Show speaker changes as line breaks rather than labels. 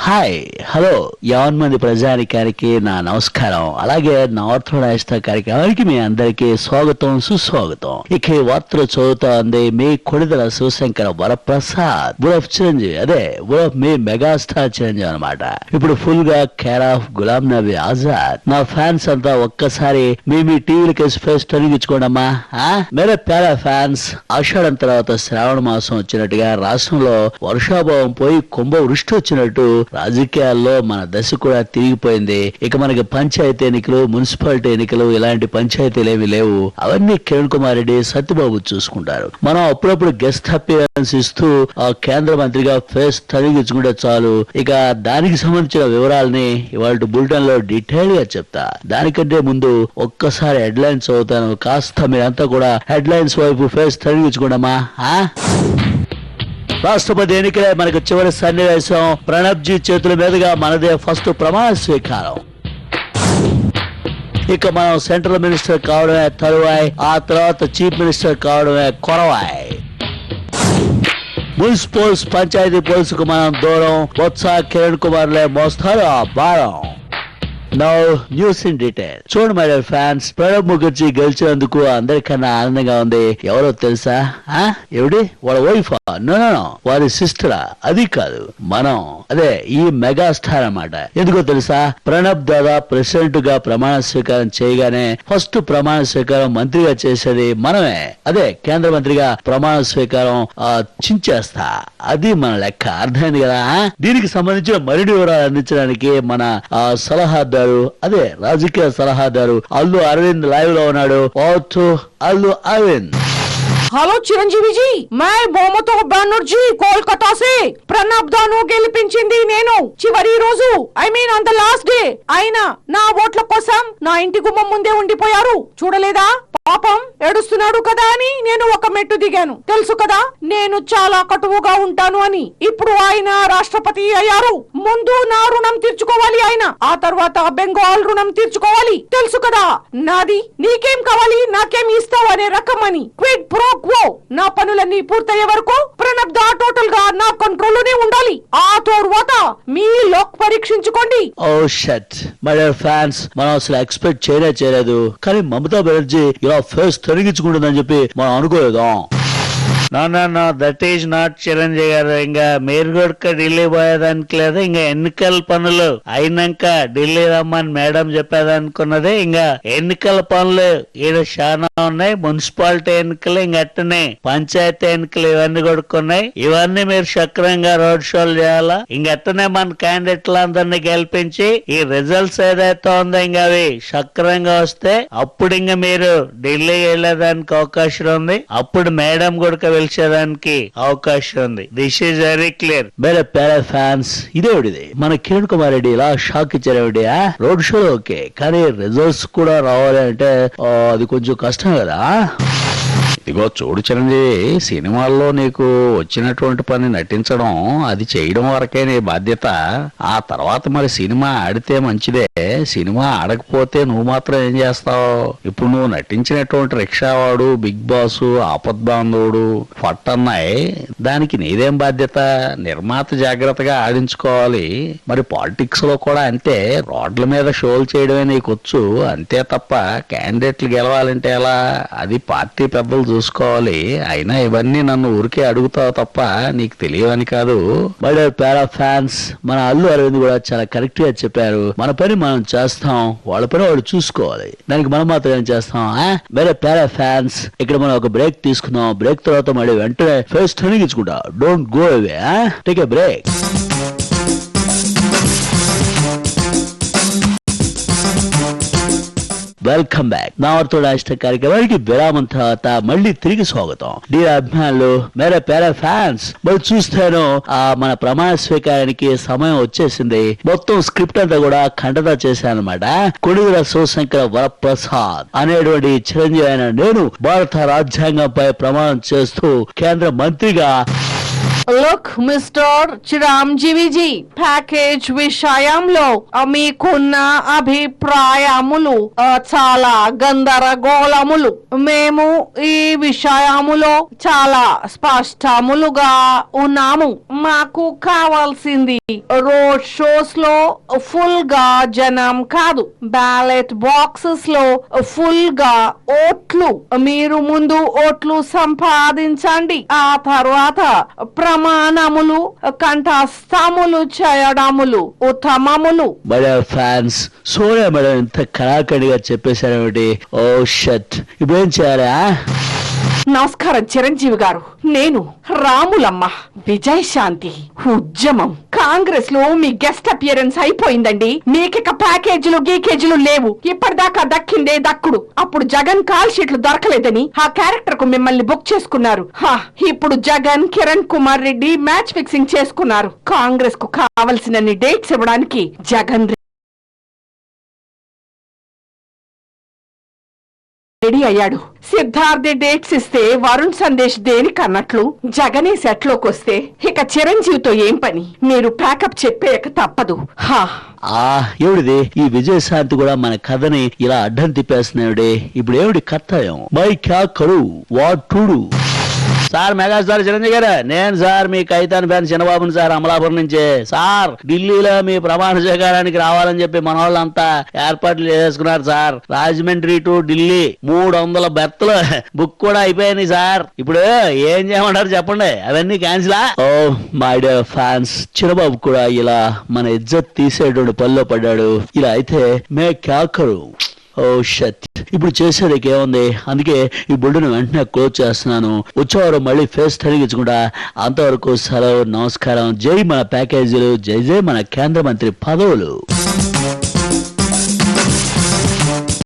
Hi hello యావన్ మంది ప్రజానికానికి నా నమస్కారం. అలాగే నా ఆర్థోడాక్స్ కార్యక్రమానికి మీ అందరికీ స్వాగతం సుస్వాగతం. ఇక ఈ వార్తలు చదువుతా ఉంది మీ కొడిదల శివశంకర వరప్రసాద్ బురఫ్ చిరంజీవి, అదే బురఫ్ మీ మెగాస్టార్ చిరంజీవి అనమాట. ఇప్పుడు ఫుల్ గా కేర్ ఆఫ్ గులాం నబీ ఆజాద్. నా ఫ్యాన్స్ అంతా ఒక్కసారి మీ టీవీలకి ఫేస్ తొలగించుకోండమ్మా. మేరే ప్యారా ఫ్యాన్స్, ఆషాఢం తర్వాత శ్రావణ మాసం వచ్చినట్టుగా రాష్ట్రంలో వర్షాభావం పోయి కుంభ వృష్టి వచ్చినట్టు రాజకీయాల్లో మన దశ కూడా తిరిగిపోయింది. ఇక మనకి పంచాయతీ ఎన్నికలు, మున్సిపాలిటీ ఎన్నికలు, ఇలాంటి పంచాయతీలు ఏమి లేవు. అవన్నీ కిరణ్ కుమార్ రెడ్డి, సత్యబాబు చూసుకుంటారు. మనం అప్పుడప్పుడు గెస్ట్ అపియరెన్స్ ఇస్తూ కేంద్ర మంత్రిగా ఫేస్ తొలగించుకుంటే చాలు. ఇక దానికి సంబంధించిన వివరాలని ఇవాళ బులెటిన్ లో డీటెయిల్ గా చెప్తా. దానికంటే ముందు ఒక్కసారి హెడ్ లైన్స్ చదువుతాను. కాస్త మీరంతా కూడా హెడ్ లైన్స్ వైపు ఫేస్ తొలగించుకోండమ్మా. రాష్ట్రపతి ఎన్నికలే మనకు చివరి సన్నివేశం. ప్రణబ్ జీ చేతుల మీదుగా మనదే ఫస్ట్ ప్రమాణ స్వీకారం. ఇక మనం సెంట్రల్ మినిస్టర్ కావడమే తరువాయి, ఆ తర్వాత చీఫ్ మినిస్టర్ కావడమే కొరవాయి. మున్సిపల్స్, పంచాయతీ పోలీసుకు మనం దూరం. బొత్స, కిరణ్ కుమార్లే మోస్తారు ఆ భారం. Now news in detail. చూడండి my dear fans, Pranab Mukherjee గెలిచినందుకు అందరికన్నా ఆనందంగా ఉంది. ఎవరో తెలుసా? ఎవడి? వాళ్ళ వైఫ్? నో, వారి సిస్టరా? అది కాదు, మనం అదే ఈ మెగాస్టార్ అన్నమాట. ఎందుకో తెలుసా? ప్రణబ్ దాదా ప్రెసిడెంట్ గా ప్రమాణ స్వీకారం చేయగానే ఫస్ట్ ప్రమాణ స్వీకారం మంత్రిగా చేసేది మనమే. అదే కేంద్ర మంత్రిగా ప్రమాణ స్వీకారం చించేస్తా. అది మన లెక్క. అర్థమైంది కదా? దీనికి సంబంధించిన మరిన్ని వివరాలు అందించడానికి మన సలహాదారు, అదే రాజకీయ సలహాదారు అల్లు అరవింద్ లైవ్ లో ఉన్నాడు. అల్లు అరవింద్.
हेलो चिरंजीवी जी, मैं బొమ్మతో బెనర్జీ కోల్కతా से ప్రణబ్ దాను గెలిపించింది నేను. చివరి రోజు, I mean on the last day, ఆయన నా ఓట్ల కోసం నా ఇంటి గుమ్మం ముందే ఉండిపోయారు. చూడలేదా? పాపం ఏడుస్తున్నాడు కదా అని నేను ఒక మెట్టు దిగాను. తెలుసు కదా నేను చాలా కటువుగా ఉంటాను అని. ఇప్పుడు ఆయన రాష్ట్రపతి అయ్యారు. ముందు నా రుణం తీర్చుకోవాలి ఆయన, ఆ తర్వాత బెంగాల్ రుణం తీర్చుకోవాలి. తెలుసు కదా నాది నీకేం కావాలి నాకేం ఇస్తావు అనే రకం అని. Quid pro quo. నా పనులన్నీ పూర్తయ్యే వరకు ప్రణబ్ దా టోటల్ గా నా కంట్రోల్ లోనే ఉండాలి. ఆ తర్వాత మీ లోక్ పరీక్షించుకోండి.
ఓ షట్ మై డియర్ ఫ్యాన్స్, మనం అసలు ఎక్స్పెక్ట్ చేయలేదు. కానీ మమతా బెనర్జీ ఇలా ఫేస్ తొలగించుకుంటుందని చెప్పి మనం అనుకోలేదు. Know that is not Chiranjeevi గారు. ఇంకా మీరు కూడా ఢిల్లీ పోయేదానికి లేదు. ఇంకా ఎన్నికల పనులు అయినాక ఢిల్లీ రమ్మని మేడం చెప్పేదనుకున్నది. ఇంకా ఎన్నికల పనులు ఈడ చాలా ఉన్నాయి. మున్సిపాలిటీ ఎన్నికలు, ఇంక అట్టనే పంచాయతీ ఎన్నికలు, ఇవన్నీ కొడుకున్నాయి. ఇవన్నీ మీరు సక్రంగా రోడ్ షోలు చేయాలా. ఇంక అట్టనే మన క్యాండిడేట్లందరినీ గెలిపించి ఈ రిజల్ట్స్ ఏదైతే ఉందో ఇంకా అవి సక్రంగా వస్తే అప్పుడు ఇంకా మీరు ఢిల్లీ వెళ్ళేదానికి అవకాశం ఉంది. అప్పుడు మేడం కూడా పిలిచేదానికి అవకాశం ఉంది. This is very clear. మేరే ప్యారా ఫ్యాన్స్, ఇదేవిడిది మన కిరణ్ కుమార్ రెడ్డి ఇలా షాక్ ఇచ్చారేవిడి. రోడ్ షో ఓకే, కానీ రిజల్ట్స్ కూడా రావాలి అంటే అది కొంచెం కష్టం కదా. ఇదిగో చూడు చిరంజీవి, సినిమాల్లో నీకు వచ్చినటువంటి పని నటించడం, అది చేయడం వరకే నీ బాధ్యత. ఆ తర్వాత మరి సినిమా ఆడితే మంచిదే. సినిమా ఆడకపోతే నువ్వు మాత్రం ఏం చేస్తావు? ఇప్పుడు నువ్వు నటించినటువంటి రిక్షావాడు, బిగ్ బాస్, ఆపద్బాంధవుడు, ఫట్టన్నాయి, దానికి నీదేం బాధ్యత? నిర్మాత జాగ్రత్తగా ఆడించుకోవాలి. మరి పాలిటిక్స్ లో కూడా అంతే. రోడ్ల మీద షోలు చేయడమే నీకు వచ్చు, అంతే తప్ప క్యాండిడేట్లు గెలవాలంటే ఎలా? అది పార్టీ పెద్దలు చూసుకోవాలి. అయినా ఇవన్నీ నన్ను ఊరికే అడుగుతావు తప్ప నీకు తెలియవని కాదు. బట్ ప్యారా ఫ్యాన్స్, మన అల్లు అరవింద్ కూడా చాలా కరెక్ట్ గా చెప్పారు. మన పని మనం చేస్తాం, వాళ్ళ పని వాళ్ళు చూసుకోవాలి. దానికి మనం మాత్రం ఏం చేస్తాం? వేరే ప్యారా ఫ్యాన్స్, ఇక్కడ మనం ఒక బ్రేక్ తీసుకుందాం. బ్రేక్ తర్వాత మళ్ళీ వెంటనే ఫేస్ తొలగించుకుంటా. Don't go away, take a break. Welcome back. నా ఆర్థోడాక్స్ కార్యక్రమానికి విరామం తర్వాత మళ్ళీ తిరిగి స్వాగతం. డియర్ అభిమానులు, మేరే ప్యారా ఫ్యాన్స్, మరి చూస్తాను మన ప్రమాణ స్వీకారానికి సమయం వచ్చేసింది. మొత్తం స్క్రిప్ట్ అంతా కూడా ఖండత చేశానమాట. కొడిదల శివశంకర వరప్రసాద్ అనేటువంటి చిరంజీవి అయిన నేను భారత రాజ్యాంగంపై ప్రమాణం చేస్తూ కేంద్ర మంత్రిగా
లుక్ మిస్టర్ చిరంజీవిజీ, ప్యాకేజ్ విషయంలో మీకున్న అభిప్రాయములు చాలా గందరగోళములు. మేము ఈ విషయములో చాలా స్పష్టములుగా ఉన్నాము. మాకు కావాల్సింది రోడ్ షోస్ లో ఫుల్ గా జనం కాదు, బ్యాలెట్ బాక్సెస్ లో ఫుల్ గా ఓట్లు. మీరు ముందు ఓట్లు సంపాదించండి, ఆ తర్వాత ప్రమాణములు కంఠస్థములు చేయడములు ఉత్తమములు.
ఫ్యాన్స్ సోనియా మేడం ఇంత కళాఖండిగా చెప్పేశారేమిటి? ఓ షట్, ఇప్పుడేం చేయాలా?
నమస్కారం చిరంజీవి గారు, నేను రాములమ్మ. విజయశాంతి ఉద్యమం కాంగ్రెస్ లో మీ గెస్ట్ అపియరెన్స్ అయిపోయిందండి. మీకిక ప్యాకేజీలు గీకేజీలు లేవు. ఇప్పటిదాకా దక్కిందే దక్కుడు. అప్పుడు జగన్ కాల్ షీట్లు దొరకలేదని ఆ క్యారెక్టర్ కు మిమ్మల్ని బుక్ చేసుకున్నారు. ఇప్పుడు జగన్ కిరణ్ కుమార్ రెడ్డి మ్యాచ్ ఫిక్సింగ్ చేసుకున్నారు. కాంగ్రెస్ కు కావలసినన్ని డేట్స్ ఇవ్వడానికి జగన్ రెడీ అయ్యాడు. సిద్ధార్థి డేట్స్ ఇస్తే వరుణ్ సందేశ్ దేనికన్నట్లు జగనే సెట్ లోకి వస్తే ఇక చిరంజీవితో ఏం పని? మీరు ప్యాకప్ చెప్పేయక తప్పదు.
ఏమిటిది? ఈ విజయశాంతి కూడా మన కథని ఇలా అడ్డం తిప్పేస్తున్నాడే. ఇప్పుడు ఏమిటి కర్తవ్యం? మై క్యా కరు, what to do? Sir megastar Chiranjeevi garu, నేను సార్ మీ కైతాన్ ఫ్యాన్ చిన్నబాబుని సార్, అమలాపురం నుంచి. సార్ ఢిల్లీలో మీ ప్రమాణ స్వీకారానికి రావాలని చెప్పి మన వాళ్ళంతా ఏర్పాట్లు చేసుకున్నారు సార్. రాజమండ్రి టు ఢిల్లీ 300 బెర్త్లు బుక్ కూడా అయిపోయాయి సార్. ఇప్పుడు ఏం చేయమంటారు చెప్పండి? అవన్నీ క్యాన్సిలా? Oh my dear fans, Chinnababu కూడా ఇలా మన ఇజ్జత్ తీసేటువంటి పనిలో పడ్డాడు. ఇలా అయితే మే క్యా కరు. ఓ షట్, ఇప్పుడు చేసేది ఏముంది? అందుకే ఈ బుల్డును వెంటనే క్లోజ్ చేస్తున్నాను. వచ్చేవారు మళ్ళీ ఫేస్ తొలగించకుండా. అంతవరకు సెలవు, నమస్కారం. జై మన ప్యాకేజీలు, జై జై మన కేంద్ర మంత్రి పదవులు.